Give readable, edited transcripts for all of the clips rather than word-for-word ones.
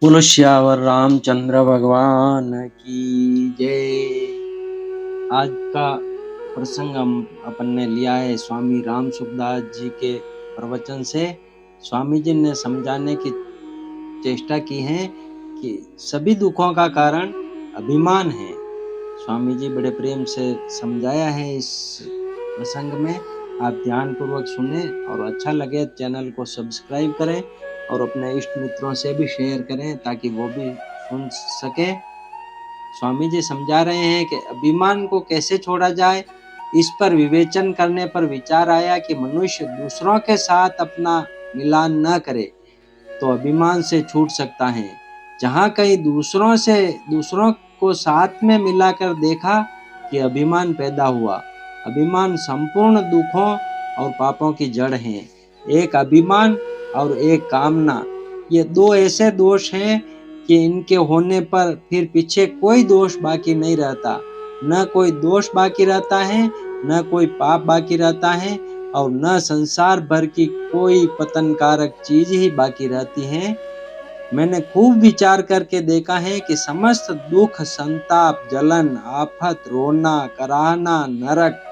बोलो श्यावर रामचंद्र भगवान की जय। आज का प्रसंग हम अपन ने लिया है स्वामी राम सुखदास जी के प्रवचन से। स्वामी जी ने समझाने की चेष्टा की है कि सभी दुखों का कारण अभिमान है। स्वामी जी बड़े प्रेम से समझाया है इस प्रसंग में। आप ध्यान पूर्वक सुने और अच्छा लगे चैनल को सब्सक्राइब करें और अपने इष्ट मित्रों से भी शेयर करें ताकि वो भी सुन सके। स्वामी जी समझा रहे हैं कि अभिमान को कैसे छोड़ा जाए। इस पर विवेचन करने पर विचार आया कि मनुष्य दूसरों के साथ अपना मिलान न करे तो अभिमान से छूट सकता है। जहाँ कहीं दूसरों को साथ में मिलाकर देखा कि अभिमान पैदा हुआ। अभिमान संपूर्ण दुखों और पापों की जड़ है। एक अभिमान और एक कामना, ये दो ऐसे दोष हैं कि इनके होने पर फिर पीछे कोई दोष बाकी नहीं रहता। न कोई दोष बाकी रहता है, न कोई पाप बाकी रहता है और न संसार भर की कोई पतनकारक चीज ही बाकी रहती है। मैंने खूब विचार करके देखा है कि समस्त दुख, संताप, जलन, आफत, रोना, कराहना, नरक,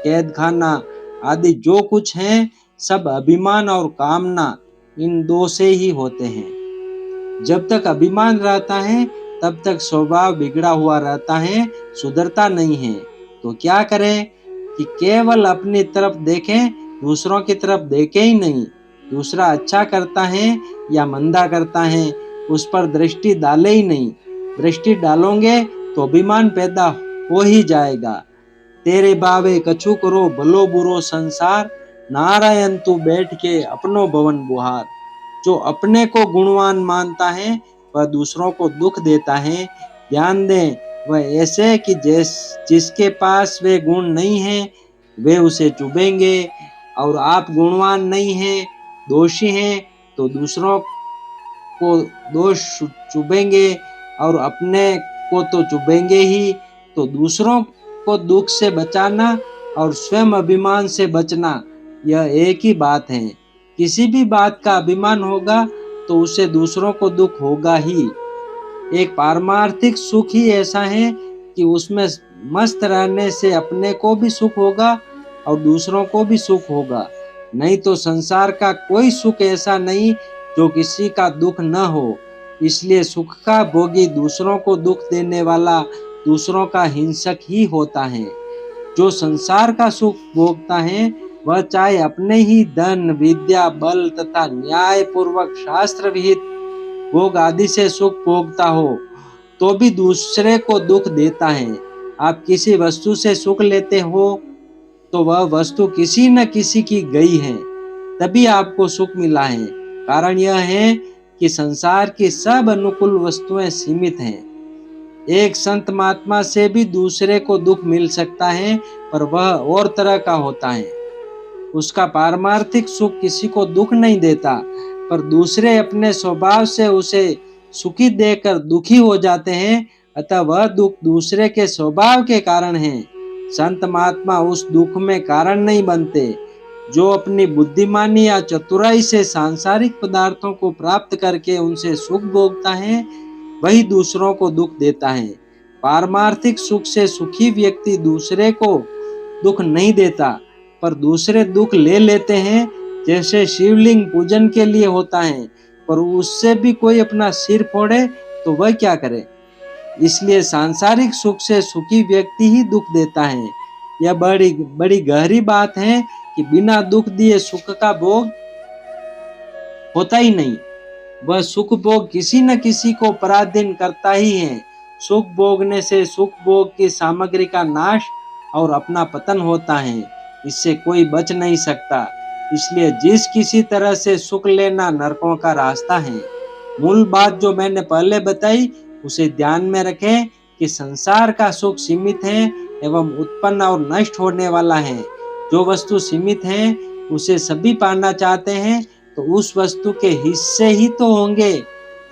कैदखाना आदि जो कुछ है सब अभिमान और कामना इन दो से ही होते हैं। जब तक अभिमान रहता है तब तक स्वभाव बिगड़ा हुआ रहता है, सुधरता नहीं है। तो क्या करें कि केवल अपनी तरफ देखें, दूसरों की तरफ देखें ही नहीं। दूसरा अच्छा करता है या मंदा करता है उस पर दृष्टि डाले ही नहीं। दृष्टि डालोगे तो अभिमान पैदा हो ही जाएगा। तेरे बावे कछु करो भलो बुरो संसार, नारायण तू बैठ के अपनो भवन बुहार। जो अपने को गुणवान मानता है वह दूसरों को दुख देता है। ध्यान दें, वह ऐसे कि जिसके पास वे गुण नहीं है वे उसे चुभेंगे। और आप गुणवान नहीं हैं, दोषी हैं तो दूसरों को दोष चुभेंगे और अपने को तो चुभेंगे ही। तो दूसरों को दुख से बचाना और स्वयं अभिमान से बचना यह एक ही बात है। किसी भी बात का अभिमान होगा तो उससे दूसरों को दुख होगा ही। एक पारमार्थिक सुख ही ऐसा है कि उसमें मस्त रहने से अपने को भी सुख होगा और दूसरों को भी सुख होगा। नहीं तो संसार का कोई सुख ऐसा नहीं जो किसी का दुख न हो। इसलिए सुख का भोगी दूसरों को दुख देने वाला दूसरों का हिंसक ही होता है। जो संसार का सुख भोगता है वह चाहे अपने ही धन, विद्या, बल तथा न्याय पूर्वक शास्त्र विहित भोग आदि से सुख भोगता हो तो भी दूसरे को दुख देता है। आप किसी वस्तु से सुख लेते हो तो वह वस्तु किसी न किसी की गई है, तभी आपको सुख मिला है। कारण यह है कि संसार की सब अनुकूल वस्तुएं सीमित हैं। एक संत महात्मा से भी दूसरे को दुख मिल सकता है पर वह और तरह का होता है। उसका पारमार्थिक सुख किसी को दुख नहीं देता, पर दूसरे अपने स्वभाव से उसे सुखी देकर दुखी हो जाते हैं। अतः वह दुख दूसरे के स्वभाव के कारण है। संत महात्मा उस दुख में कारण नहीं बनते। जो अपनी बुद्धिमानी या चतुराई से सांसारिक पदार्थों को प्राप्त करके उनसे सुख भोगता है वही दूसरों को दुख देता है। पारमार्थिक सुख से सुखी व्यक्ति दूसरे को दुख नहीं देता पर दूसरे दुख ले लेते हैं। जैसे शिवलिंग पूजन के लिए होता है पर उससे भी कोई अपना सिर फोड़े तो वह क्या करे। इसलिए सांसारिक सुख से सुखी व्यक्ति ही दुख देता है। यह बड़ी बड़ी गहरी बात है कि बिना दुख दिए सुख का भोग होता ही नहीं। वह सुख भोग किसी न किसी को पराधीन करता ही है। सुख भोगने से सुख भोग की सामग्री का नाश और अपना पतन होता है, इससे कोई बच नहीं सकता। इसलिए जिस किसी तरह से सुख लेना नरकों का रास्ता है। मूल बात जो मैंने पहले बताई उसे ध्यान में रखें कि संसार का सुख सीमित है एवं उत्पन्न और नष्ट होने वाला है। जो वस्तु सीमित है उसे सभी पाना चाहते हैं तो उस वस्तु के हिस्से ही तो होंगे।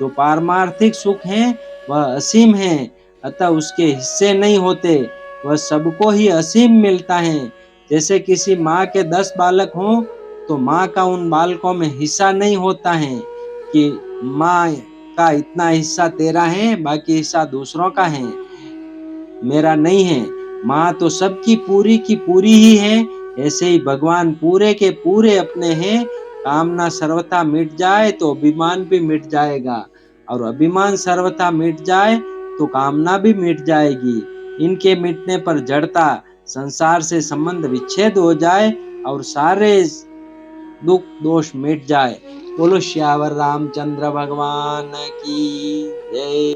जो पारमार्थिक सुख है वह असीम है, अतः उसके हिस्से नहीं होते। वह सबको ही असीम मिलता है। जैसे किसी माँ के 10 बालक हों तो माँ का उन बालकों में हिस्सा नहीं होता है कि माँ का इतना हिस्सा तेरा है, बाकी हिस्सा दूसरों का है, मेरा नहीं है। माँ तो सबकी पूरी की पूरी ही है, ऐसे ही भगवान पूरे के पूरे अपने हैं। कामना सर्वथा मिट जाए तो अभिमान भी मिट जाएगा, और अभिमान सर्वथा मिट जाए तो कामना भी मिट जाएगी। इनके मिटने पर जड़ता, संसार से संबंध विच्छेद हो जाए और सारे दुख दोष मिट जाए। बोलो श्यावर रामचंद्र भगवान की जय।